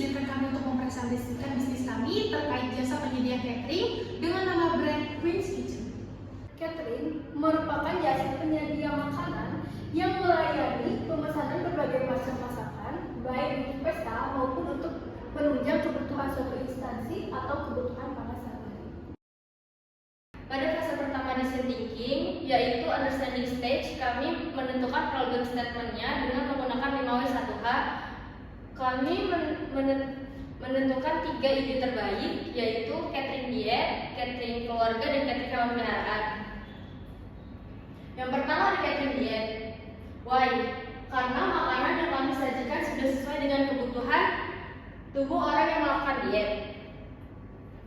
izinkan kami untuk mempresentasikan bisnis kami terkait jasa penyedia catering dengan nama brand Queen's Kitchen. Catering merupakan jasa penyedia makanan yang melayani pemesanan berbagai macam masakan, baik untuk pesta maupun untuk menunjang kebutuhan suatu instansi atau kebutuhan para sehari-hari. Pada fase pertama design thinking, yaitu understanding stage, kami menentukan problem statement-nya dengan menggunakan 5W1H. Kami menentukan 3 ide terbaik, yaitu catering diet, catering keluarga, dan catering hewan peliharaan. Yang pertama ada catering diet. Why? Karena makanan yang kami sajikan sudah sesuai dengan kebutuhan tubuh orang yang melakukan diet.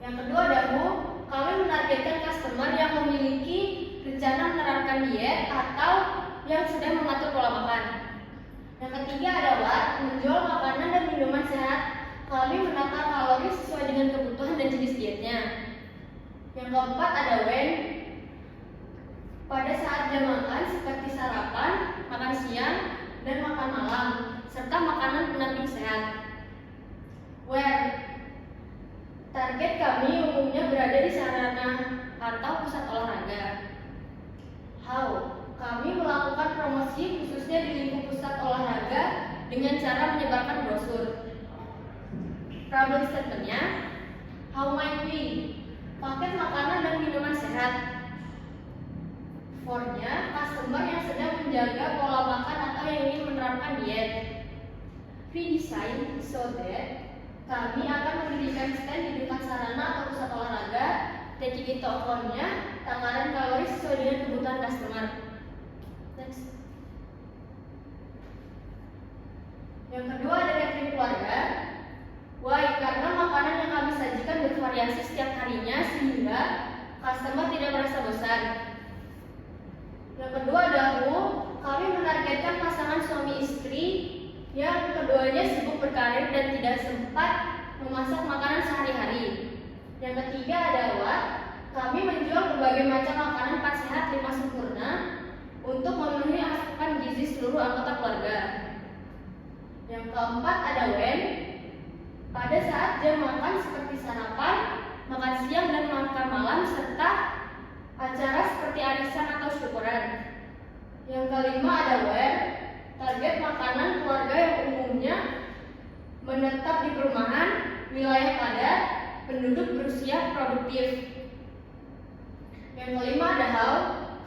Yang kedua ada who. Kami menargetkan customer yang memiliki rencana menerapkan diet atau yang sedang mengatur pola makan. Yang ketiga ada what. Menjual makanan dan minuman sehat. Kami menakar kalori sesuai dengan kebutuhan dan jenis dietnya. Yang keempat ada when. Pada saat jam makan seperti sarapan, makan siang, dan makan malam, serta makanan pendamping sehat. Where. Target kami umumnya berada di sarana atau pusat olahraga. How. Kami melakukan promosi khususnya di lingkup pusat olahraga dengan cara menyebarkan brosur. Problem statement-nya, how might we? Paket makanan dan minuman sehat. For-nya, customer yang sedang menjaga pola makan atau yang ingin menerapkan diet. Redesign so that kami akan mendirikan stand di dekat sarana atau pusat olahraga, taking into account-nya takaran kalori sesuai dengan kebutuhan customer. Next. Yang kedua ada catering keluarga. Why? Karena makanan yang kami sajikan bervariasi setiap harinya sehingga customer tidak merasa bosan. Yang kedua ada who. Kami menargetkan pasangan suami istri yang keduanya sibuk berkarir dan tidak sempat memasak makanan sehari-hari. Yang ketiga ada what. Kami menjual berbagai macam makanan 4 sehat 5 sempurna untuk memenuhi asupan gizi seluruh anggota keluarga. Yang keempat ada when. Pada saat jam makan seperti sarapan, makan siang dan makan malam serta acara seperti arisan atau syukuran. Yang kelima ada where. Target makanan keluarga yang umumnya menetap di perumahan, wilayah padat, penduduk berusia produktif. Yang kelima ada how.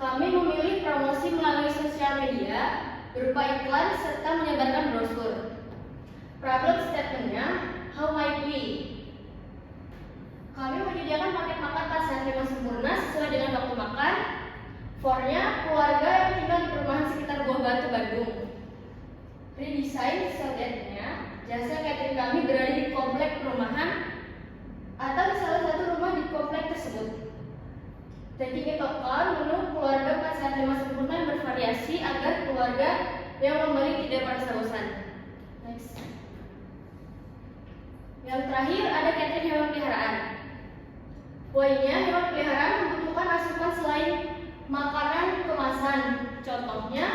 Kami memilih promosi melalui sosial media berupa iklan serta menyebarkan brosur. Problem statement-nya, how might we? Kami menyediakan paket makan 4 sehat 5 sempurna sesuai dengan waktu makan. For-nya, keluarga yang tinggal di perumahan sekitar Buah Batu, Bandung. Redesign so that-nya, jasa catering kami berada di komplek perumahan atau di salah satu rumah di komplek tersebut. Taking into account menu keluarga 4 sehat 5 sempurna yang bervariasi agar keluarga yang membeli tidak merasa bosan. Next. Yang terakhir ada catering hewan peliharaan. Why-nya, hewan peliharaan membutuhkan asupan selain makanan kemasan. Contohnya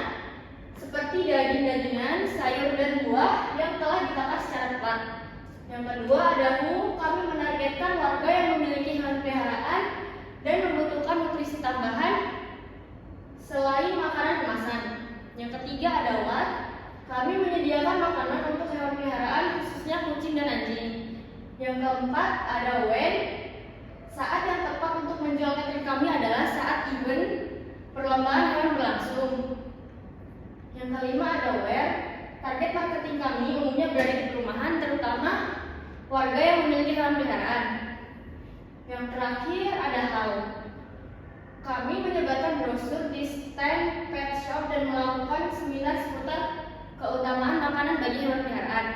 seperti daging-dagingan, sayur dan buah yang telah ditakar secara tepat. Yang kedua ada who. Kami menargetkan warga yang memiliki hewan peliharaan dan membutuhkan nutrisi tambahan selain makanan kemasan. Yang ketiga ada what. Kami menyediakan makanan untuk hewan peliharaan khususnya kucing dan anjing. Yang keempat ada when. Saat yang tepat untuk menjual catering kami adalah saat event perlombaan hewan berlangsung. Yang kelima ada where. Target marketing kami umumnya berada di perumahan, terutama warga yang memiliki hewan peliharaan. Yang terakhir ada how. Kami menyebarkan brosur di stand pet shop dan melakukan seminar seputar keutamaan makanan bagi hewan peliharaan.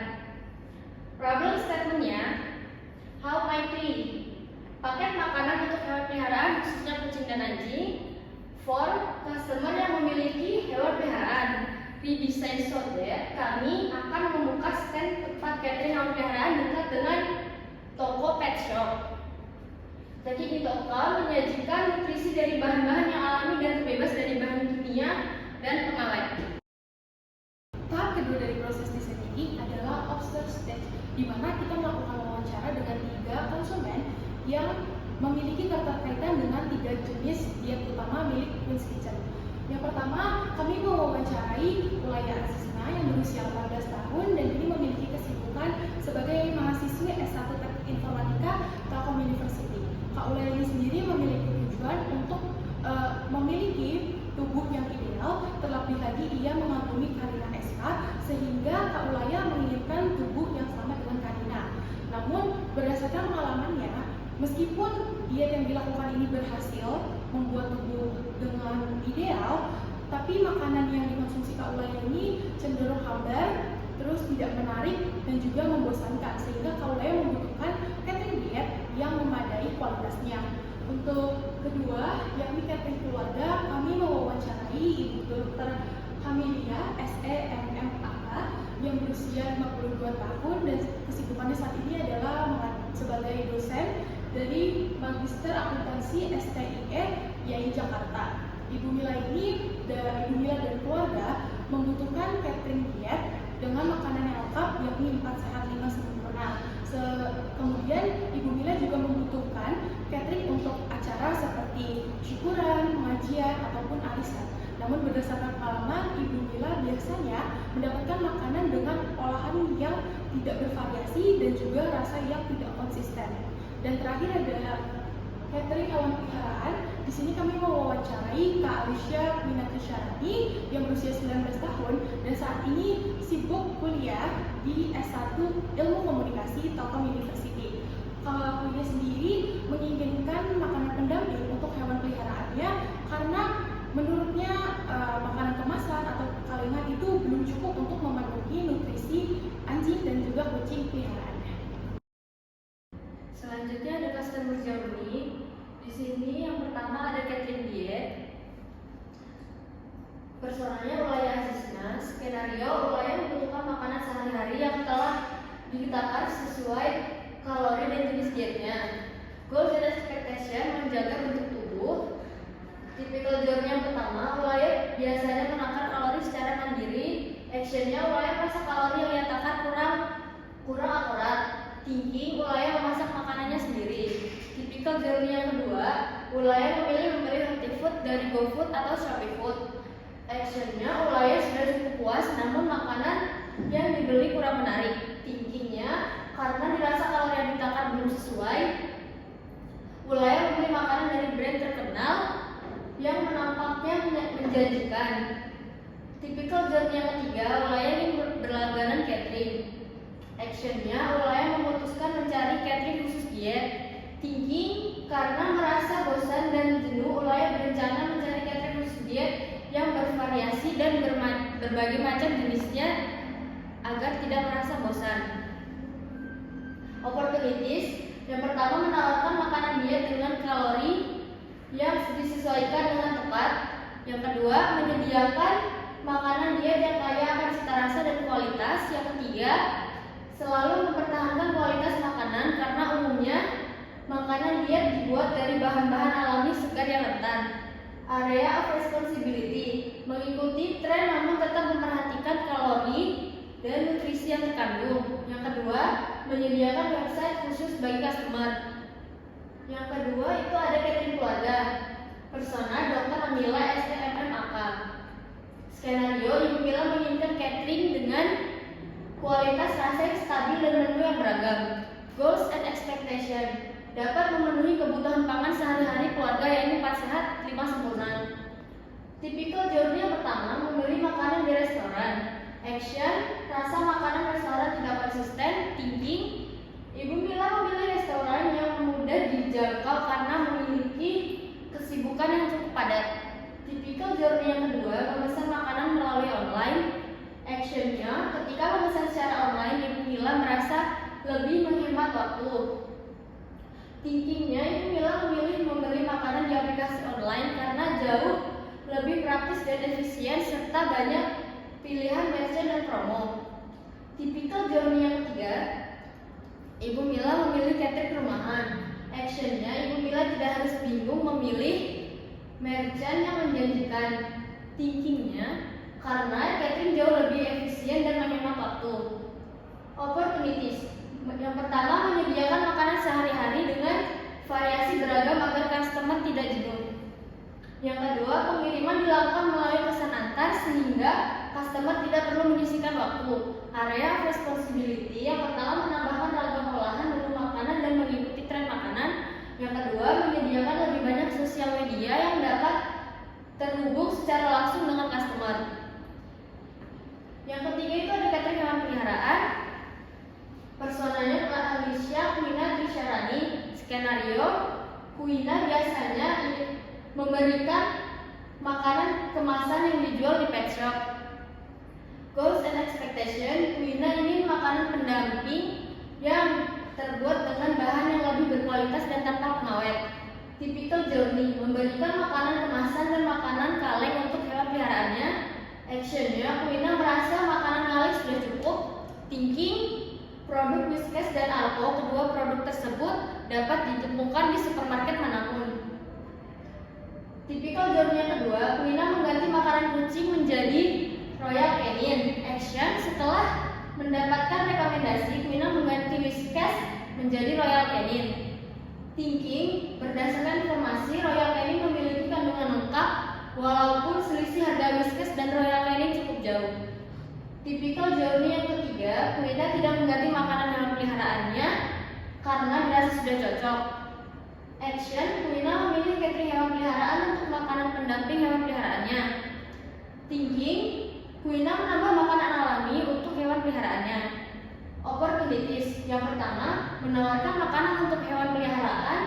Problem statement-nya, how might we? Paket makanan untuk hewan peliharaan khususnya kucing dan anjing. For customer yang memiliki hewan peliharaan. Redesign so that kami akan membuka stand tempat catering hewan peliharaan dekat dengan toko pet shop. Jadi di toko menyajikan nutrisi dari bahan-bahan yang alami dan terbebas dari bahan kimia dan pengawet. Tahap kedua dari proses desain ini adalah observe stage, di mana kita melakukan wawancara dengan 3 konsumen yang memiliki keterkaitan dengan 3 jenis diet utama milik Queen's Kitchen. Yang pertama, kami mewawancarai Ulaya Azizna yang berusia 18 tahun dan ini memiliki kesibukan sebagai mahasiswi S1 Teknik Informatika Telkom University. Kak Ulaya ini sendiri memiliki tujuan untuk memiliki tubuh yang ideal, terlebih lagi ia mengagumi Karina SK sehingga Kak Ulaya menginginkan tubuh yang sama dengan Karina. Namun berdasarkan pengalamannya, meskipun diet yang dilakukan ini berhasil membuat tubuh dengan ideal, tapi makanan yang dikonsumsi Kak Ulaya ini cenderung hambar, terus tidak menarik dan juga membosankan sehingga Kak Ulaya membutuhkan catering diet yang memadai kualitasnya. Untuk kedua, yakni catering keluarga, kami mewawancarai Ibu Dr. Hamilia SEMMAK yang berusia 52 tahun dan kesibukannya saat ini adalah sebagai dosen dari Magister Akuntansi STIE YAI Jakarta. Ibu Mila dan keluarga membutuhkan catering diet dengan makanan yang lengkap yakni 4 sehat 5 sempurna. Kemudian Ibu Mila juga membutuhkan catering untuk acara seperti syukuran, pengajian, ataupun arisan. Namun berdasarkan pengalaman, Ibu Mila biasanya mendapatkan makanan dengan olahan yang tidak bervariasi dan juga rasa yang tidak konsisten. Dan terakhir ada catering hewan peliharaan. Di sini kami mewawancarai Kak Alicia Minati Syarani yang berusia 19 tahun dan saat ini sibuk kuliah di S1 Ilmu Komunikasi Telkom University. Kak Alicia sendiri menginginkan makanan pendamping untuk hewan peliharaannya karena menurutnya makanan kemasan atau kalengan itu belum cukup untuk memenuhi nutrisi anjing dan juga kucing peliharaannya. Selanjutnya ada customer journey. Di sini yang pertama ada catering diet. Personanya Ulaya Azizna. Skenario Ulaya membutuhkan makanan sehari-hari yang telah ditakar sesuai kalori dan jenis dietnya. Goals and expectation menjaga bentuk tubuh. Typical journey yang pertama, Ulaya biasanya menakar kalori secara mandiri. Actionnya Ulaya masak kalori yang ia takar kurang akurat. Thinking, Ulaya memasak makanannya sendiri. Typical journey yang kedua, Ulaya memilih membeli healthy food dari GoFood atau ShopeeFood. Actionnya, Ulaya sudah cukup puas, namun makanan yang dibeli kurang menarik. Thinkingnya, karena dirasa kalori yang ditakar belum sesuai, Ulaya membeli makanan dari brand terkenal yang menampaknya menjanjikan. Typical journey yang ketiga, Ulaya ingin berlangganan catering. Actionnya, Ulaya memutuskan mencari catering khusus diet. Thinking, karena merasa bosan dan jenuh, Ulaya berencana mencari catering khusus diet yang bervariasi dan berbagai macam jenisnya agar tidak merasa bosan. Opportunities, yang pertama menawarkan makanan diet dengan kalori yang disesuaikan dengan tepat. Yang kedua, menyediakan makanan diet yang kaya akan cita rasa dan kualitas. Yang ketiga, selalu mempertahankan kualitas makanan karena umumnya makanan diet dibuat dari bahan-bahan alami segar yang rentan. Area of responsibility, mengikuti tren namun tetap memperhatikan kalori dan nutrisi yang terkandung. Yang kedua, menyediakan website khusus bagi customer. Yang kedua itu ada catering keluarga. Persona Dr. Amila SEMMAK. Skenario, Ibu Mila menginginkan catering dengan kualitas rasa yang stabil dan menu yang beragam. Goals and expectation, dapat memenuhi kebutuhan pangan sehari-hari keluarga yaitu 4 sehat 5 sempurna. Typical journey yang pertama, membeli makanan di restoran. Action, rasa makanan restoran tidak konsisten. Thinking, Ibu Mila memilih restoran yang mudah dijangkau karena memiliki kesibukan yang cukup padat. Typical journey yang kedua, memesan makanan melalui online. Actionnya, ketika memesan secara online, Ibu Mila merasa lebih menghemat waktu. Thinkingnya, Ibu Mila memilih membeli makanan di aplikasi online karena jauh lebih praktis dan efisien serta banyak pilihan merchant dan promo. Typical journey yang ketiga, Ibu Mila memilih catering rumahan. Actionnya, Ibu Mila tidak harus bingung memilih merchant yang menjanjikan. Thinkingnya, karena catering jauh lebih efisien dan menghemat waktu. Opportunities, Yang pertama, menyediakan makanan sehari-hari dengan variasi beragam agar customer tidak jenuh. Yang kedua, pengiriman dilakukan melalui pesan antar sehingga customer tidak perlu menyisihkan waktu. Area of responsibility yang pertama, menambahkan ragam olahan menu makanan dan mengikuti tren makanan. Yang kedua, menyediakan lebih banyak sosial media yang dapat terhubung secara langsung dengan customer. Yang ketiga itu ada catering hewan peliharaan. Personanya adalah Alicia Kuina Trisharani. Skenario, Kuina biasanya memberikan makanan kemasan yang dijual di pet shop. Goals and expectation, Kuina ingin makanan pendamping yang terbuat dengan bahan yang lebih berkualitas dan tanpa pengawet. Typical journey, memberikan makanan kemasan dan makanan kaleng untuk hewan peliharaannya. Actionnya, Kuina merasa makanan kaleng sudah cukup. Thinking, produk Whiskas dan Alko, kedua produk tersebut dapat ditemukan di supermarket manapun. Typical journey yang kedua, Kuina mengganti makanan kucing menjadi Royal Canin. Action, setelah mendapatkan rekomendasi, Kuina mengganti Whiskas menjadi Royal Canin. Thinking, berdasarkan informasi, Royal Canin memiliki kandungan lengkap walaupun selisih harga Whiskas dan Royal Canin cukup jauh. Typical journey yang ketiga, Kuina tidak mengganti makanan hewan peliharaannya karena dirasa sudah cocok. Action, Kuina memilih catering hewan peliharaan untuk makanan pendamping hewan peliharaannya. Thinking, Kuina menambah makanan alami untuk hewan peliharaannya. Opportunities, yang pertama, menawarkan makanan untuk hewan peliharaan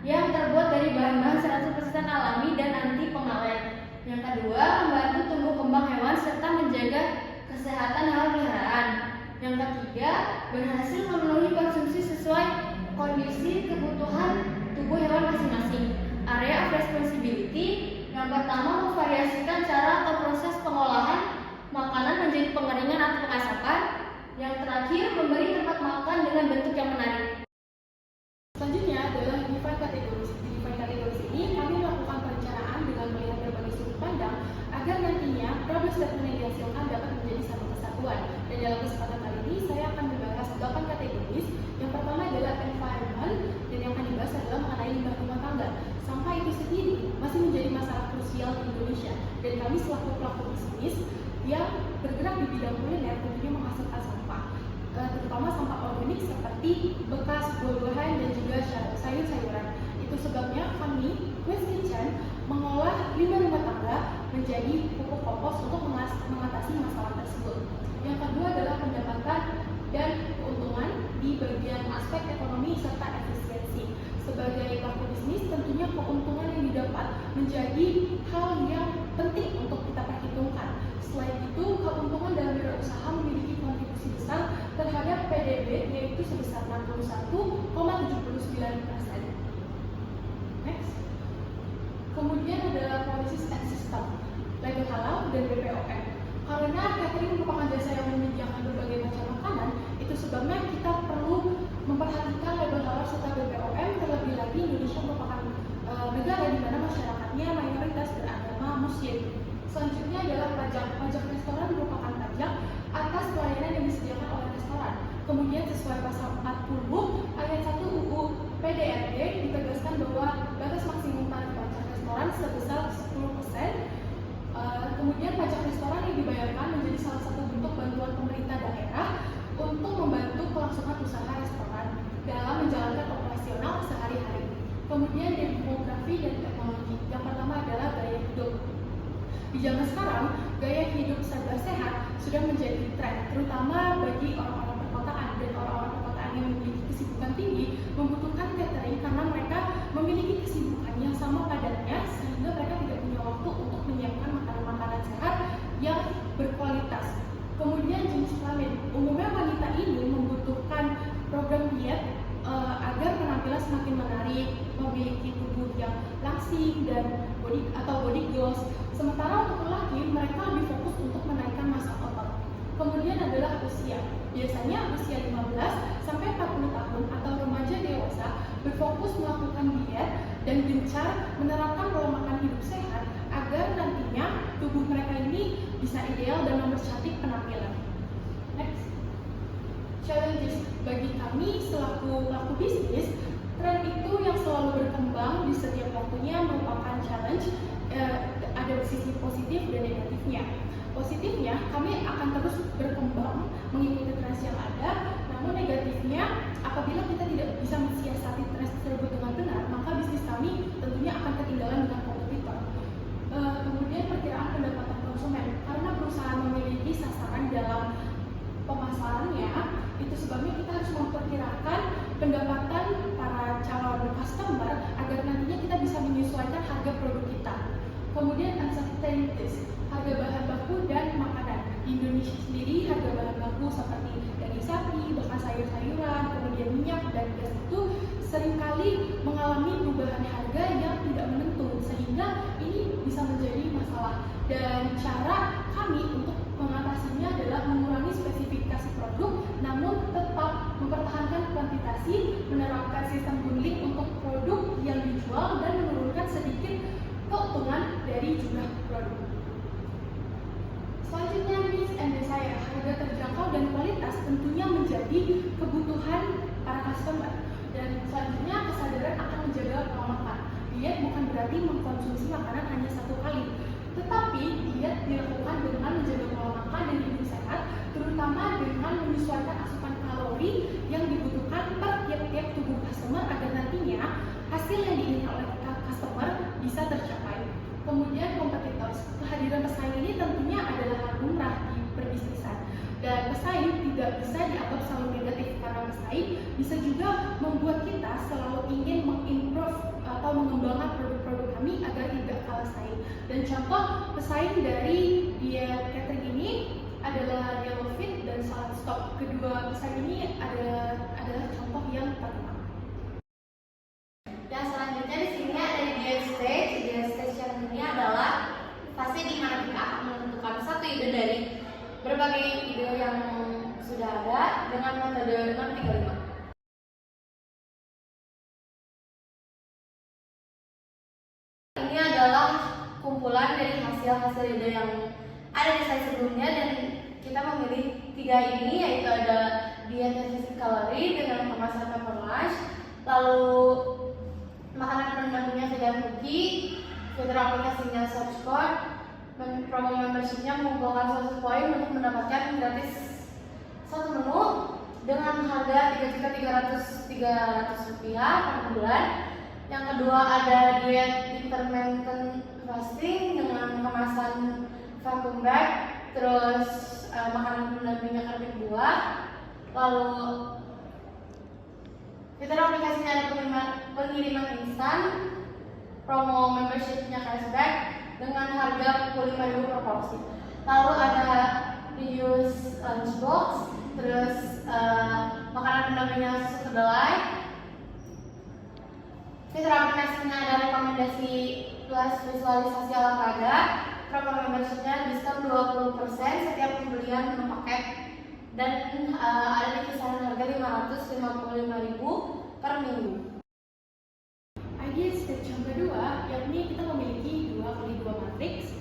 yang terbuat dari bahan-bahan 100% alami dan anti pengawet. Yang kedua, membantu tumbuh kembang hewan serta menjaga kesehatan hewan peliharaan. Yang ketiga, berhasil memenuhi konsumsi sesuai kondisi kebutuhan tubuh hewan masing-masing. Area of responsibility, yang pertama, memvariasikan cara atau proses pengolahan makanan menjadi pengeringan atau pengasapan. Yang terakhir, memberi tempat makan dengan bentuk yang menarik. Selanjutnya adalah define categories. Di define categories ini kami melakukan perencanaan dengan melihat berbagai sudut pandang agar nantinya problem statement yang dihasilkan dapat menjadi satu kesatuan. Dan dalam kesempatan kali ini saya akan membahas 8 kategoris. Yang pertama adalah environment, dan yang akan dibahas adalah mengenai limbah rumah tangga. Sampah itu sendiri masih menjadi masalah krusial di Indonesia, dan kami selaku pelaku bisnis yang bergerak di bidang kuliner tentunya menghasilkan sampah, terutama sampah organik seperti bekas buah-buahan dan juga sayur-sayuran. Itu sebabnya kami, Queen's Kitchen, mengolah limbah rumah tangga menjadi pupuk kompos untuk mengatasi masalah tersebut. Yang kedua adalah pendapatan dan keuntungan di bagian aspek ekonomi serta efisiensi. Sebagai pelaku bisnis, tentunya keuntungan yang didapat menjadi hal yang penting untuk kita perhitungkan. Selain itu, keuntungan dalam berusaha memiliki kontribusi besar terhadap PDB, yaitu sebesar 61,79%. Next. Kemudian adalah policies and system, label halal dan BPOM. Karena catering merupakan jasa yang menyediakan berbagai macam makanan, itu sebabnya kita perlu memperhatikan label halal serta BPOM. Terlebih lagi Indonesia merupakan negara di mana masyarakatnya mayoritas beragama Muslim. Selanjutnya adalah pajak. Pajak restoran merupakan pajak atas pelayanan yang disediakan oleh restoran. Kemudian sesuai pasal 40 ayat 1 UU PDRT ditegaskan bahwa batas maksimum tarif pajak restoran sebesar 10%. Kemudian pajak restoran yang dibayarkan menjadi salah satu bentuk bantuan pemerintah daerah untuk membantu kelangsungan usaha restoran dalam menjalankan operasional sehari-hari. Kemudian demografi dan teknologi. Yang pertama adalah gaya hidup. Di zaman sekarang, gaya hidup serba sehat sudah menjadi tren, terutama bagi orang-orang perkotaan, dan orang-orang perkotaan yang memiliki kesibukan tinggi membutuhkan catering karena mereka memiliki kesibukan yang sama padatnya sehingga mereka tidak punya waktu untuk menyiapkan makanan-makanan sehat yang berkualitas. Kemudian jenis kelamin, umumnya wanita ini membutuhkan program diet agar penampilan semakin menarik, memiliki tubuh yang langsing dan body goals. Sementara untuk lelaki, mereka lebih fokus untuk menaikkan massa otot. Kemudian adalah usia. Biasanya usia 15 sampai 40 tahun atau remaja dewasa berfokus melakukan diet dan gencar menerapkan pola makan hidup sehat agar nantinya tubuh mereka ini bisa ideal dan mempercantik penampilan. Next. challenges bagi kami selaku pelaku bisnis, tren itu yang selalu berkembang di setiap waktunya merupakan challenge. Ada sisi positif dan negatifnya. Positifnya, kami akan terus berkembang mengikuti tren yang ada. Namun negatifnya, apabila kita tidak bisa mensiasati tren tersebut dengan benar, maka bisnis kami tentunya akan ketinggalan dengan kompetitor. Kemudian perkiraan pendapatan konsumen, karena perusahaan memiliki sasaran dalam pemasarannya, itu sebabnya kita harus memperkirakan pendapatan para calon customer agar nantinya kita bisa menyesuaikan harga produk kita. Kemudian uncertainties, harga bahan baku dan makanan. Di Indonesia sendiri harga bahan baku seperti daging sapi, bahkan sayur-sayuran, kemudian minyak dan gas itu seringkali mengalami perubahan harga yang tidak menentu, sehingga ini bisa menjadi masalah. Dan cara kami untuk mengatasinya adalah mengurangi spesifikasi produk, namun tetap mempertahankan kuantitasi, menerapkan sistem bundling untuk produk yang dijual dan menurunkan sedikit keuntungan dari jumlah produk. Selanjutnya, needs and desire, harga terjangkau dan kualitas tentunya menjadi kebutuhan para customer. Dan selanjutnya, kesadaran akan menjaga pola makan. Diet bukan berarti mengkonsumsi makanan hanya satu kali, tetapi diet dilakukan dengan menjaga pola makan dan hidup sehat, terutama dengan menyesuaikan asupan kalori yang dibutuhkan per tiap-tiap tubuh customer agar nantinya hasil yang diinginkan oleh customer bisa tercapai. Kemudian kompetitors, kehadiran pesaing ini tentunya adalah hal lumrah di perbisnisan, dan pesaing tidak bisa dianggap selalu negatif karena pesaing bisa juga membuat kita selalu ingin mengimprove atau mengembangkan produk-produk kami agar tidak kalah saing. Dan contoh pesaing dari diet catering ini adalah Yellowfin dan Salad Stop. Kedua pesaing ini adalah contoh yang terkenal. Dan selanjutnya di sini ada diet stage. Diet stage yang ini adalah fase di mana kita akan menentukan satu ide dari berbagai ide yang sudah ada dengan metode 635. Ini adalah kumpulan dari hasil-hasil ide yang ada di slide sebelumnya, dan kita memilih 3 ini, yaitu ada diet defisit kalori dengan kemasan paper lunch, lalu makanan pendampingnya vegan cookie, fitur aplikasinya Subscore, promo membershipnya mengumpulkan 100 poin untuk mendapatkan gratis satu menu dengan harga Rp3.300 per bulan. Yang kedua ada diet intermittent fasting dengan kemasan vacuum bag, terus makanan pendampingnya keripik buah, lalu fitur aplikasinya ada pengiriman instan, promo membershipnya cashback dengan harga Rp45.000 per porsi. Lalu ada reuse lunchbox, terus makanan pendampingnya susu kedelai. Fitur aplikasinya ada rekomendasi plus visualisasi olahraga, promo membershipnya diskon 20% setiap pembelian menu paket, dan ada di kisaran harga Rp555.000 per minggu. Ideal stage yang kedua, yakni kita memiliki 2x2 matriks.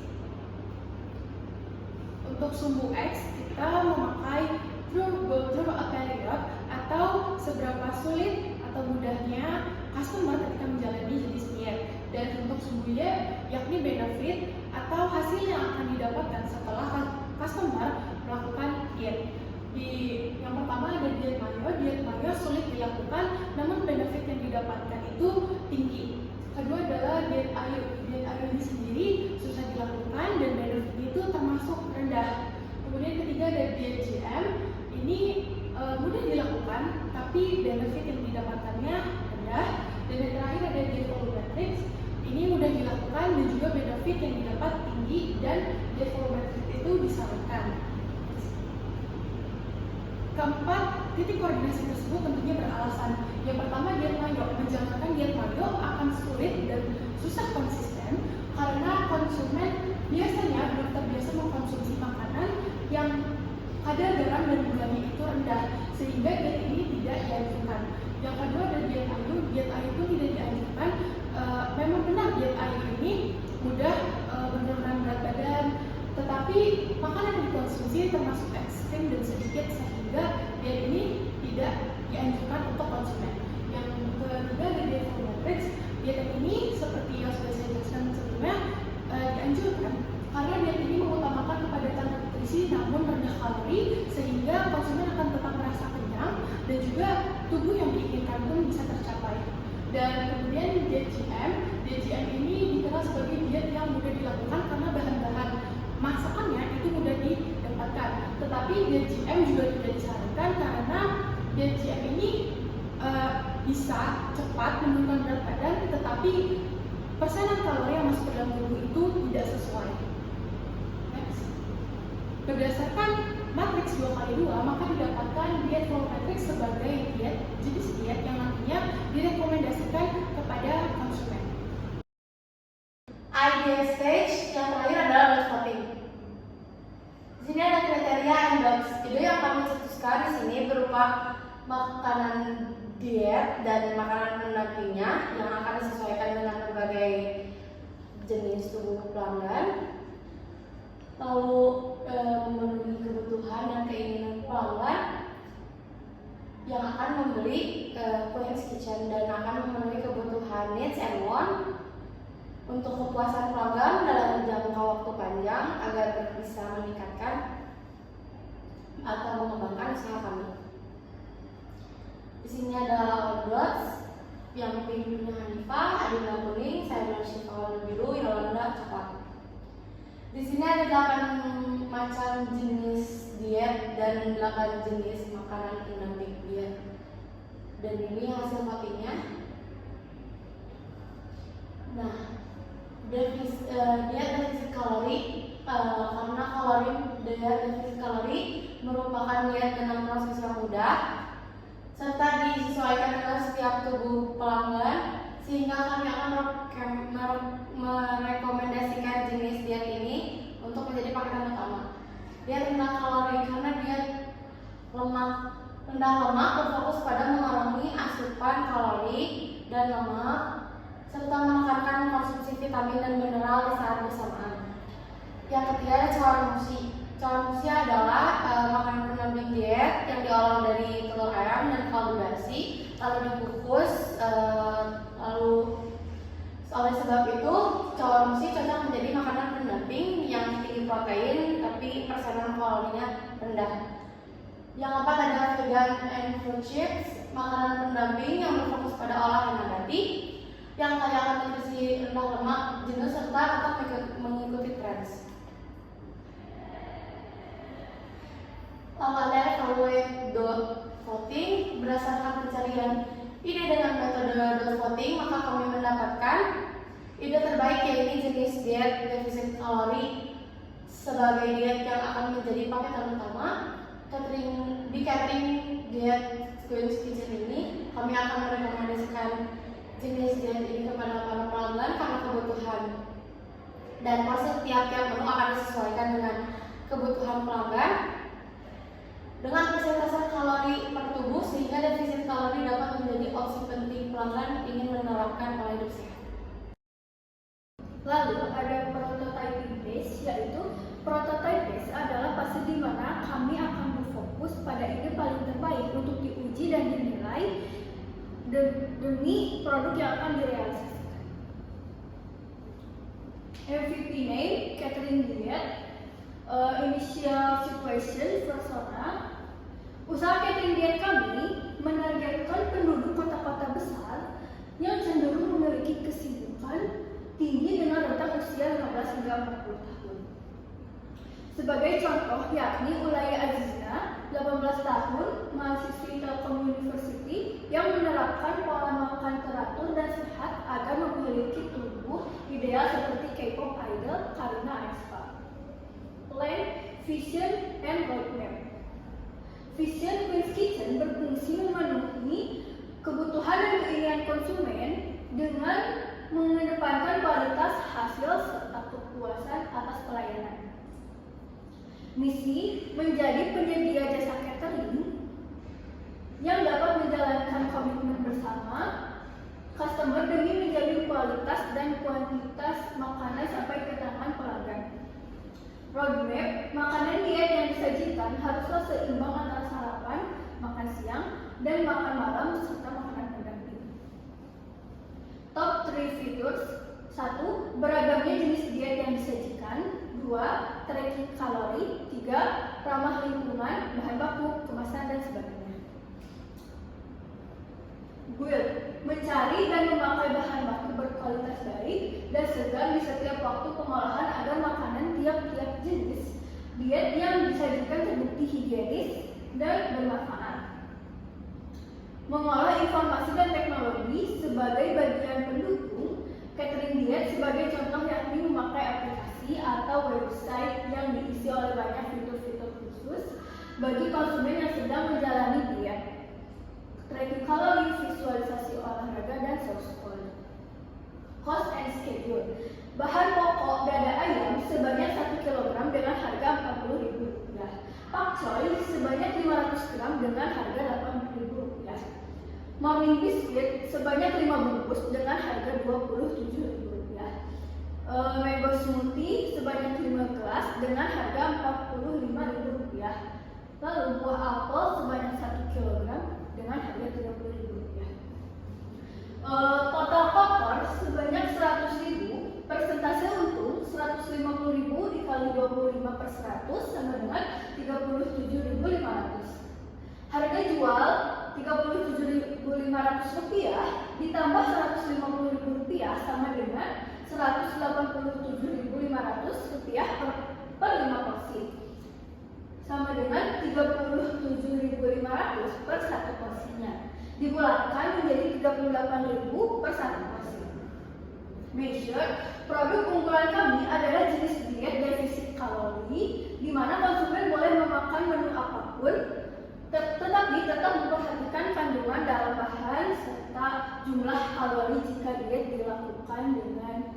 Untuk sumbu X, kita memakai through a period atau seberapa sulit atau mudahnya customer ketika menjalani jenis diet. Dan untuk sumbu Y, yakni benefit atau hasil yang akan didapatkan setelah customer melakukan diet. Yang pertama ada diet mayo sulit dilakukan, namun benefit yang didapatkan itu tinggi. Kedua adalah diet ayu ini sendiri susah dilakukan dan benefitnya itu termasuk rendah. Kemudian ketiga ada diet GM, ini mudah dilakukan tapi benefit yang didapatkannya rendah. Dan yang terakhir ada diet volumetrics, ini mudah dilakukan dan juga benefit yang didapat tinggi, dan diet volumetrics itu disarankan. Keempat, titik koordinasi tersebut tentunya beralasan. Yang pertama, diet mayo. Menjalankan diet mayo akan sulit dan susah konsisten karena konsumen biasanya belum terbiasa mengkonsumsi makanan yang kadar garam dan gulanya itu rendah, sehingga diet ini tidak dianjurkan. Yang kedua ada diet ayu. Diet ayu itu tidak dianjurkan. Memang benar diet ayu ini mudah menurunkan berat badan, tetapi makanan yang dikonsumsi termasuk ekstrim dan sedikit, sehingga diet ini dianjurkan untuk konsumen. Yang ketiga dari Default Matrix, diet ini seperti yang sudah saya jelaskan sebelumnya dianjurkan karena diet ini mengutamakan kepadatan nutrisi namun rendah kalori sehingga konsumen akan tetap merasa kenyang dan juga tubuh yang diinginkan pun bisa tercapai. Dan kemudian diet GM ini dikenal sebagai diet yang mudah dilakukan karena bahan-bahan masakannya itu mudah didapatkan. Tetapi diet GM juga tidak disarankan karena diet GM ini bisa cepat menurunkan berat badan, tetapi persenan kalori yang masuk ke dalam tubuh itu tidak sesuai. Next. Berdasarkan matriks 2x2, maka didapatkan diet flow matrix sebagai jenis diet yang nantinya direkomendasikan kepada konsumen. Ideal stage yang terakhir adalah dose voting. Di sini ada kriteria and dose. Ide yang kami cetuskan di sini berupa makanan diet dan makanan pendampingnya yang akan disesuaikan dengan berbagai jenis tubuh pelanggan, lalu memenuhi kebutuhan dan keinginan pelanggan yang akan membeli Queen's Kitchen dan akan memenuhi kebutuhan needs and want untuk kepuasan pelanggan dalam jangka waktu panjang agar bisa meningkatkan atau mengembangkan usaha kami. Di sini ada dots yang pinknya Hanifah, Adina kuning, saya Syifa warna biru, Yolanda coklat. Di sini ada 8 macam jenis diet dan 8 jenis makanan pendamping diet. Dan ini hasil votingnya. Nah, diet defisit kalori karena diet defisit kalori merupakan diet dengan proses yang mudah serta disesuaikan dengan setiap tubuh pelanggan sehingga kami akan merekomendasikan jenis diet ini untuk menjadi paketan utama. Diet rendah kalori karena diet rendah lemak berfokus pada mengurangi asupan kalori dan lemak serta menekankan konsumsi vitamin dan mineral di saat bersamaan. Yang ketiga ada cawan musi. Cawan musi adalah makanan pendamping diet yang diolah dari telur ayam dan kaldu dasi lalu dikukus lalu oleh sebab itu cawan musi cocok menjadi makanan pendamping yang tinggi protein tapi persenan kalorinya rendah. Yang keempat ada vegan and fruit chips, makanan pendamping yang berfokus pada olahan nabati yang kaya akan nutrisi rendah lemak jenuh serta tetap mengikuti tren. Lalu ada evaluate dose voting berdasarkan pencarian ide dengan metode dose voting maka kami mendapatkan ide terbaik yaitu jenis diet defisit kalori sebagai diet yang akan menjadi paketan utama. Di catering diet Queen's Kitchen ini kami akan merekomendasikan jenis diet ini kepada para pelanggan karena kebutuhan dan porsi tiap-tiap menu akan disesuaikan dengan kebutuhan pelanggan dengan persentase kalori per tubuh sehingga defisit kalori dapat menjadi opsi penting pelanggan ingin menerapkan pola hidup sehat. Lalu ada prototyping phase, yaitu prototype phase adalah fase di mana kami akan berfokus pada ide paling terbaik untuk diuji dan dinilai demi produk yang akan direalisasikan. MVP name, catering diet, initial situation, persona. Usaha catering diet kami menargetkan penduduk kota-kota besar yang cenderung memiliki kesibukan tinggi dengan rentang usia 15 hingga 40 tahun. Sebagai contoh, yakni Ulaya Azizna, 18 tahun, mahasiswi Telkom University yang menerapkan pola makan teratur dan sehat agar memiliki tubuh ideal seperti K-pop idol Karina Aespa. Plan, vision, and roadmap. Vision Queen's Kitchen berfungsi memenuhi kebutuhan dan keinginan konsumen dengan mengedepankan kualitas hasil serta kepuasan atas pelayanan. Misi menjadi penyedia jasa catering yang dapat menjalankan komitmen bersama customer demi menjamin kualitas dan kuantitas makanan sampai ke tangan pelanggan. Roadmap, makanan diet yang disajikan haruslah seimbang antara sarapan, makan siang dan makan malam serta makanan pendamping. Top 3 features: 1. Beragamnya jenis diet yang disajikan. 2. Tracking kalori. 3. Ramah lingkungan, bahan baku, kemasan, dan sebagainya. Build: mencari dan memakai bahan baku berkualitas baik dan segar di setiap waktu pengolahan agar makanan tiap-tiap jenis diet yang disajikan terbukti higienis dan bermanfaat. Mengolah informasi dan teknologi sebagai bagian pendukung catering diet, sebagai contoh yakni memakai aplikasi atau website yang diisi oleh banyak fitur-fitur khusus bagi konsumen yang sedang menjalani diet. Tracking kalori, visualisasi olahraga, dan source code. Cost and schedule: bahan pokok dada ayam sebanyak 1 kg dengan harga Rp40.000. Pakcoy sebanyak 500 gram dengan harga Rp80.000. Morning biscuit sebanyak 5 bungkus dengan harga Rp27.000. Mango smoothie sebanyak 5 gelas dengan harga Rp45.000. Lalu buah apel sebanyak 1 kg dengan harga Rp30.000. Total kotor sebanyak 100.000, persentase untung 150.000 dikali 25/100 sama dengan Rp37.500. Harga jual Rp37.500 ditambah Rp150.000 sama dengan Rp187.500 per 5 porsi, sama dengan Rp37.500 per 1 porsinya, dibulatkan menjadi Rp38.000 per 1 porsi. Measure: produk unggulan kami adalah jenis diet defisit kalori, di mana konsumen boleh memakan menu apapun, tetapi tetap memperhatikan kandungan dalam bahan serta jumlah kalori. Jika diet dilakukan dengan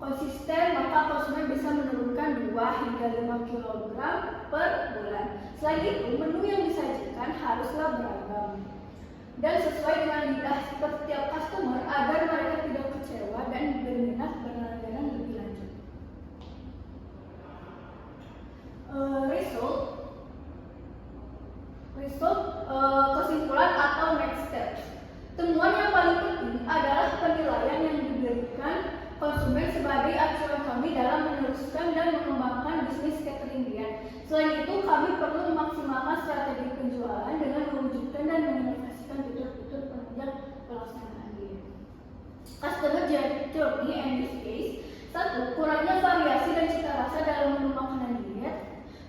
konsisten, maka konsumen bisa menurunkan 2 hingga 5 kg per bulan. Selain itu, menu yang disajikan haruslah beragam dan sesuai dengan lidah setiap customer agar mereka tidak kecewa dan berminat berlangganan lebih lanjut. Kesimpulan atau next steps. Temuan yang paling penting adalah penilaian yang diberikan konsumen sebagai acuan kami dalam meneruskan dan mengembangkan bisnis catering diet. Selain itu, kami perlu memaksimalkan strategi penjualan dengan mewujudkan dan menginovasikan fitur-fitur penunjang pelaksanaan diet. Customer journey and use case: 1. Kurangnya variasi dan cita rasa dalam menu makanan diet.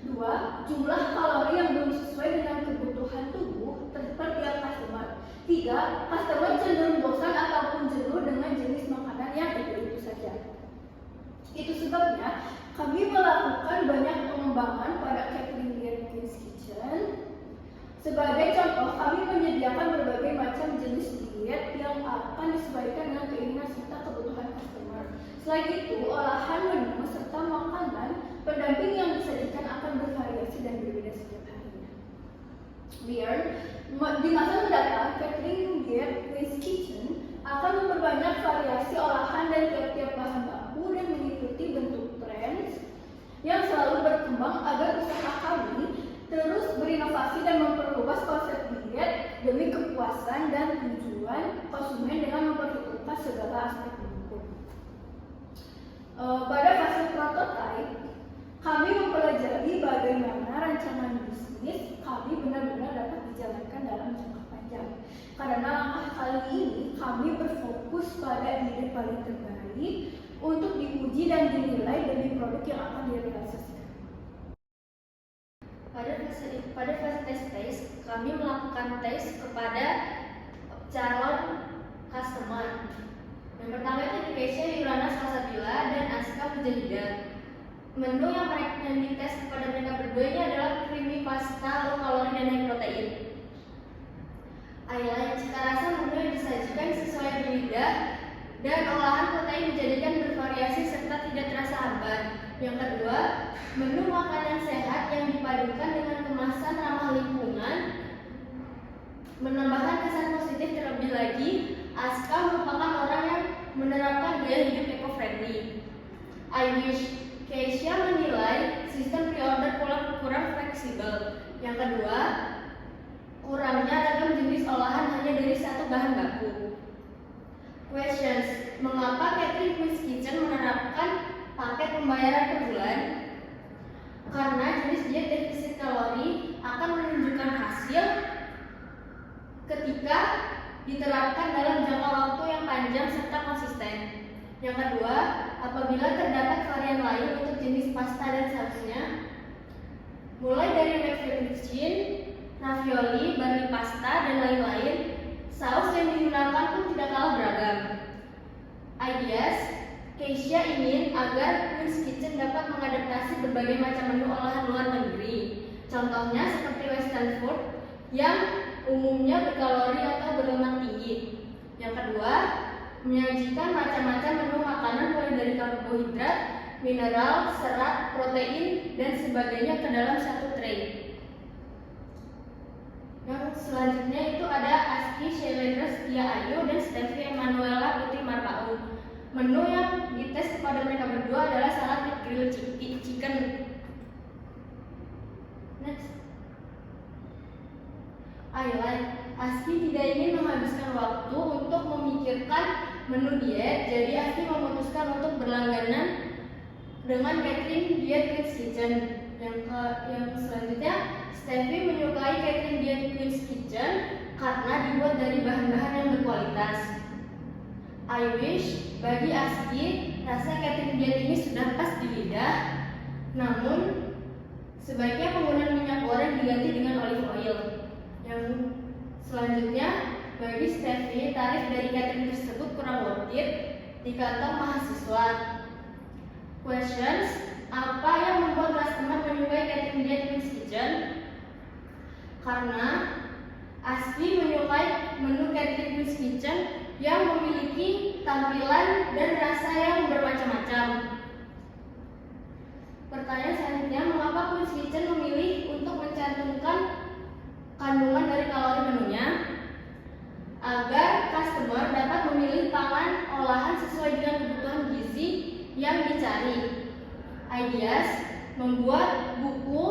2. Jumlah kalori yang belum sesuai dengan kebutuhan tubuh per tiap customer. 3. Customer cenderung bosan ataupun jenuh dengan jenis makanan yang itu saja. Itu sebabnya kami melakukan banyak pengembangan pada catering diet Queen's Kitchen. Sebagai contoh, kami menyediakan berbagai macam jenis diet yang akan disesuaikan dengan keinginan serta kebutuhan customer. Selain itu, olahan menu serta makanan pendamping yang disajikan akan bervariasi dan berbeda setiap harinya. Di masa mendatang, catering diet Queen's Kitchen akan memperbanyak variasi olahan dan tiap-tiap bahan baku dan mengikuti bentuk tren yang selalu berkembang agar usaha kami terus berinovasi dan memperluas konsep diet demi kepuasan dan tujuan konsumen dengan memperhitungkan segala aspek pendukung. Pada fase prototype, kami mempelajari bagaimana rancangan bisnis kami benar-benar dapat dijalankan dalam jangka panjang. Karena langkah kali ini kami berfokus pada ide paling terbaik untuk diuji dan dinilai demi produk yang akan direalisasikan. Pada fase test phase, kami melakukan tes kepada calon customer. Yang pertama itu Keisha, Yurana, Salsabila, dan Aska Mujahida. Menu yang dites kepada mereka berdua ini adalah creamy pasta, low kalori, dan high protein. Highlight cita rasa menu yang disajikan sesuai lidah dan olahan protein dijadikan bervariasi serta tidak terasa hambar. Yang kedua, menu makanan sehat yang dipadukan dengan kemasan ramah lingkungan. Menambahkan kesan positif terlebih lagi, Aska merupakan orang yang menerapkan gaya hidup eco-friendly. I wish Keisha menilai sistem pre-order kurang fleksibel. Yang kedua, kurangnya ragam jenis olahan hanya dari satu bahan baku. Questions: mengapa Catherine Queen's Kitchen menerapkan paket pembayaran per bulan? Karena jenis diet defisit kalori akan menunjukkan hasil ketika diterapkan dalam jangka waktu yang panjang serta konsisten. Yang kedua, apabila terdapat varian lain untuk jenis pasta dan sausnya, mulai dari fettuccine, ravioli, barley pasta, dan lain-lain, saus yang digunakan pun tidak kalah beragam. Ideas: Keisha ingin agar Queen's Kitchen dapat mengadaptasi berbagai macam menu olahan luar negeri. Contohnya seperti western food yang umumnya berkalori atau berlemak tinggi. Yang kedua, menyajikan macam-macam menu makanan mulai dari karbohidrat, mineral, serat, protein, dan sebagainya ke dalam satu tray. Yang selanjutnya itu ada Aski Shelendra Setia Ayu dan Steffi Emanuela Putri Marpaung. Menu yang dites kepada mereka berdua adalah salad with grilled chicken. Next. Aski tidak ingin menghabiskan waktu untuk memikirkan menu diet, jadi Aski memutuskan untuk berlangganan dengan Catherine Diet Queen's Kitchen. Yang selanjutnya, Steffi menyukai Catherine Diet Queen's Kitchen karena dibuat dari bahan-bahan yang berkualitas. I wish bagi Aski, rasa Catherine Diet ini sudah pas di lidah, namun sebaiknya penggunaan minyak goreng diganti dengan olive oil. Yang selanjutnya, bagi Steffi, tarif dari catering tersebut kurang worth it di kantong mahasiswa. Questions: apa yang membuat customer menyukai Catherine Diet Queen's Kitchen? Karena Aski menyukai menu Catherine Queen's Kitchen yang memiliki tampilan dan rasa yang bermacam-macam. Pertanyaan selanjutnya, mengapa Queen's Kitchen memilih untuk mencantumkan kandungan dari kalori menunya? Agar customer dapat memilih pangan olahan sesuai dengan kebutuhan gizi yang dicari. Ideas: membuat buku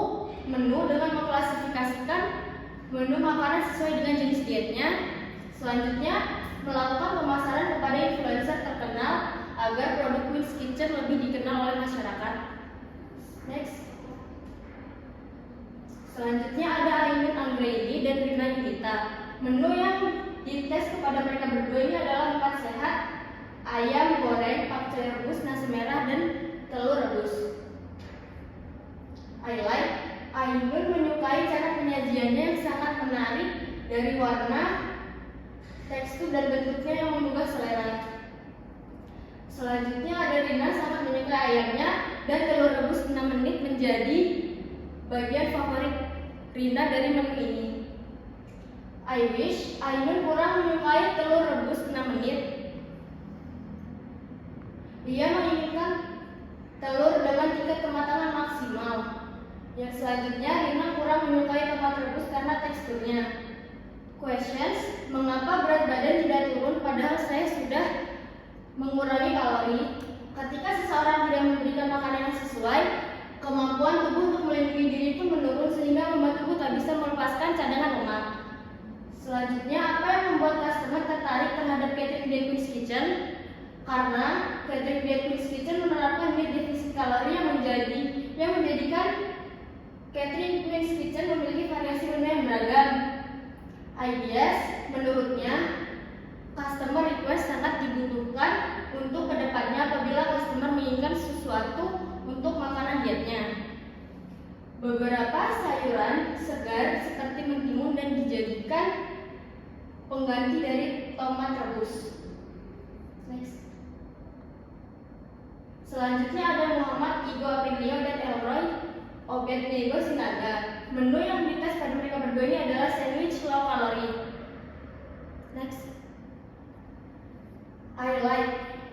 menu dengan mengklasifikasikan menu makanan sesuai dengan jenis dietnya. Selanjutnya, melakukan pemasaran kepada influencer terkenal agar produk Queen's Kitchen lebih dikenal oleh masyarakat. Next. Selanjutnya ada Ainun Anggraini dan Rina Yunita. Menu yang dites kepada mereka berdua ini adalah 4 sehat, ayam goreng, pakcoy rebus, nasi merah, dan telur rebus. Ainun menyukai cara penyajiannya yang sangat menarik dari warna, tekstur, dan bentuknya yang menggugah selera. Selanjutnya ada Rina, sangat menyukai ayamnya dan telur rebus 6 menit menjadi bagian favorit Rina dari menu ini. I wish Ainun kurang menyukai telur rebus 6 menit. Dia menginginkan telur dengan tingkat kematangan maksimal. Yang selanjutnya, Rina kurang menyukai tomat rebus karena teksturnya. Questions: mengapa berat badan tidak turun padahal saya sudah mengurangi kalori? Ketika seseorang tidak memberikan makanan yang sesuai, kemampuan tubuh untuk melindungi diri pun menurun sehingga membuat tubuh tak bisa melepaskan cadangan lemak. Selanjutnya, apa yang membuat customer tertarik terhadap Catherine Diet Queen's Kitchen? Karena Catherine Diet Queen's Kitchen menerapkan diet defisit kalori yang menjadikan Catherine Queen's Kitchen memiliki variasi menu yang beragam. Ideas: menurutnya, customer request sangat dibutuhkan untuk kedepannya apabila customer menginginkan sesuatu untuk makanan dietnya. Beberapa sayuran segar seperti mentimun dan dijadikan pengganti dari tomat rebus. Next. Selanjutnya ada Muhammad Igo Aprilio dan Elroy Obednego Sinaga. Menu yang dites pada mereka berdua ini adalah sandwich low kalori. Next.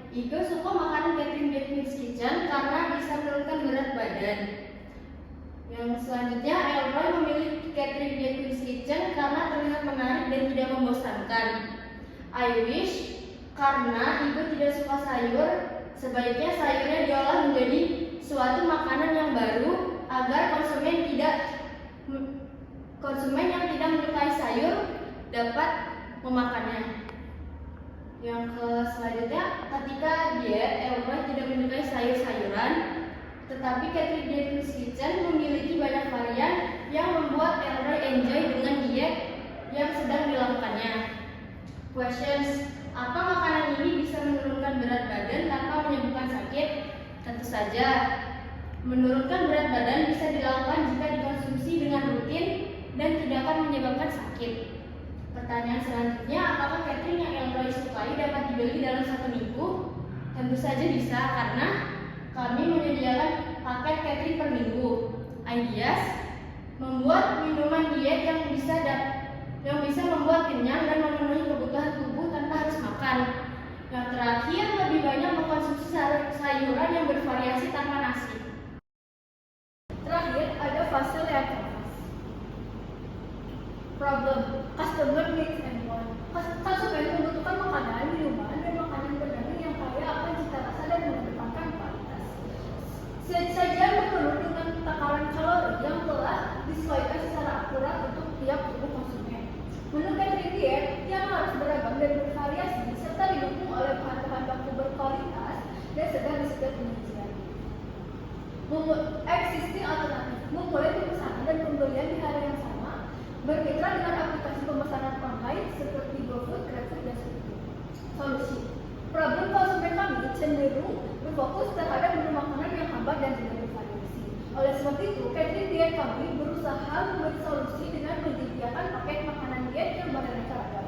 Igo suka makanan Catherine Diet Queen's Kitchen karena bisa menurunkan berat badan. Yang selanjutnya, Elroy memilih Catherine Diet Queen's Kitchen karena terlihat menarik dan tidak membosankan. I wish karena Igo tidak suka sayur, sebaiknya sayurnya diolah menjadi suatu makanan yang baru agar konsumen yang tidak menyukai sayur sayur dapat memakannya. Yang selanjutnya, ketika diet, Elroy tidak menyukai sayur-sayuran, tetapi Catherine Diet's Kitchen memiliki banyak varian yang membuat Elroy enjoy dengan diet yang sedang dilakukannya. Questions: apa makanan ini bisa menurunkan berat badan tanpa menyebabkan sakit? Tentu saja, menurunkan berat badan bisa dilakukan jika dikonsumsi dengan rutin dan tidak akan menyebabkan sakit. Pertanyaan selanjutnya, apakah catering yang Elroy sukai dapat dibeli dalam 1 minggu? Tentu saja bisa, karena kami menyediakan paket catering per minggu. Ideas: membuat minuman diet yang bisa membuat kenyang dan memenuhi kebutuhan tubuh tanpa harus makan. Yang terakhir, lebih banyak mengkonsumsi sayuran yang bervariasi tanpa nasi. Terakhir, ada fase reaksi. Problem: customer needs and want. Konsumen membutuhkan makanan, minuman, dan makanan berdaging yang kaya akan cita rasa dan mengedepankan kualitas. Sajian berpenuh dengan takaran kalori yang telah disesuaikan secara akurat untuk tiap tubuh konsumen. Menu catering diet yang harus beragam dan bervariasi serta didukung oleh bahan-bahan baku berkualitas dan sedang disediakan penyajian. Existing alternatif: memulai pemesanan dan pembelian di hari yang sama, bermitra dengan aplikasi pemesanan online seperti GoFood, GrabFood, dan sebagainya. Solusi: problem konsumen kami cenderung berfokus terhadap menu makanan yang hambar dan tidak bervariasi. Oleh sebab itu, catering diet kami berusaha membuat solusi dengan menyediakan paket makanan diet yang beraneka ragam.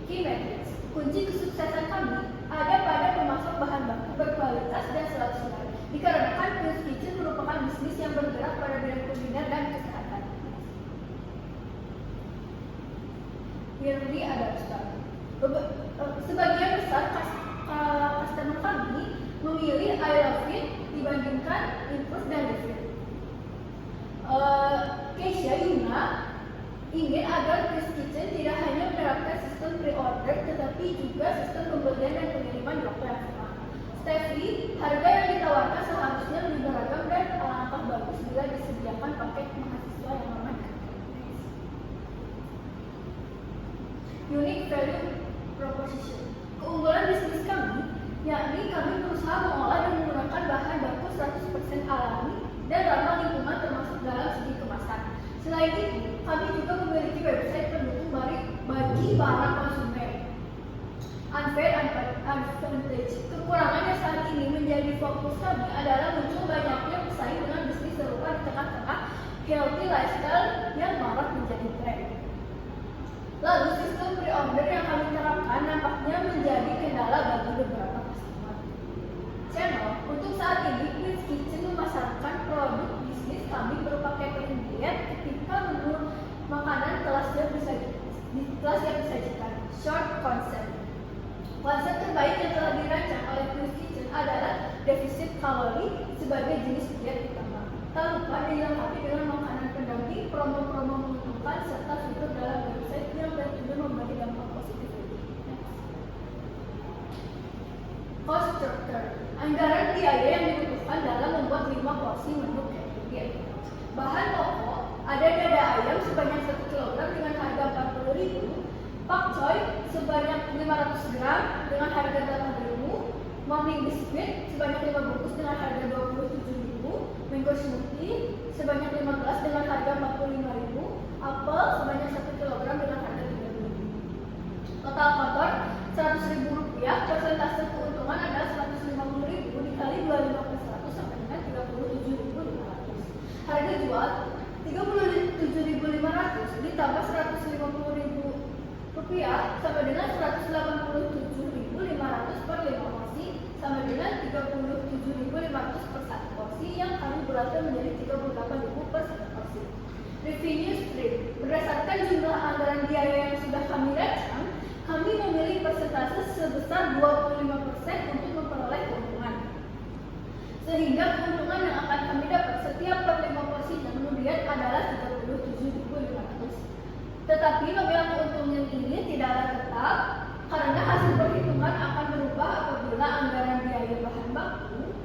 Key metrics: kunci kesuksesan kami ada pada pemasok bahan baku berkualitas dan selalu segar, dikarenakan Queen's Kitchen merupakan bisnis yang bergerak pada bidang kuliner dan kesehatan. Yearly adaptation. Sebagian besar customer kami memilih I love it dibandingkan improve dan refit. Keisha Yuna ingin agar Queen's Kitchen tidak hanya menerapkan sistem pre-order tetapi juga sistem pembelian dan pengiriman di waktu yang sama. Steffi, harga yang ditawarkan seharusnya lebih beragam dan alangkah bagus bila disediakan paket mahasiswa yang aman. Unique value proposition. Keunggulan bisnis kami, yakni kami berusaha mengolah dan menggunakan bahan baku 100% alami dan ramah lingkungan termasuk dalam segi kemasan. Selain itu, kami juga memiliki website pendukung bagi para konsumen. Unfair advantage. Kekurangannya saat ini menjadi fokus kami adalah muncul banyaknya pesaing dengan bisnis serupa di tengah-tengah healthy lifestyle yang marak menjadi tren. Lalu sistem pre-order yang kami terapkan nampaknya menjadi kendala bagi beberapa customer. Channel: untuk saat ini Queen's Kitchen memasarkan produk bisnis kami berupa catering diet ketika menu makanan telah siap disajikan. Short concept. Konsep terbaik yang telah dirancang oleh Queen's Kitchen adalah defisit kalori sebagai jenis diet utama. Tak lupa dilengkapi dengan makanan pendamping, promo-promo menguntungkan, serta fitur dalam website yang bertujuan memberi dampak positif. Cost structure. Anggaran biaya yang dibutuhkan dalam membuat 5 porsi menu catering diet. Bahan pokok: ada dada ayam sebanyak 1 kg dengan harga 40.000, pakcoy sebanyak 500 gram dengan harga 8.000, morning biscuit sebanyak 5 bungkus dengan harga 27.000, mango smoothie sebanyak 15 dengan harga 45.000, apel sebanyak 1 kg dengan harga 30.000. Total kotor Rp100.000, persentase keuntungan adalah 150.000 dikali 25% sampai dengan 37.500. Harga jual 37.500 ditambah 150.000 rupiah sama dengan 187.500 per 5 porsi sama dengan 37.500 per 1 porsi yang kami bulatkan menjadi 38.000 per 1 porsi. Revenue stream: berdasarkan jumlah anggaran biaya yang sudah kami rancang, kami memilih persentase sebesar 25% untuk memperoleh keuntungan. Sehingga keuntungan yang akan kami dapat setiap per 5 porsi menu diet adalah 37.500. Tetapi nominal keuntungan ini tidaklah tetap karena hasil perhitungan akan berubah apabila anggaran biaya bahan baku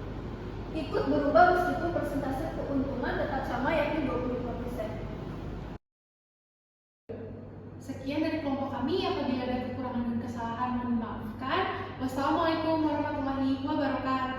ikut berubah meskipun persentase keuntungan tetap sama yakni 25%. kami. Apabila ada kekurangan dan kesalahan, mohon dimaafkan. Wassalamualaikum warahmatullahi wabarakatuh.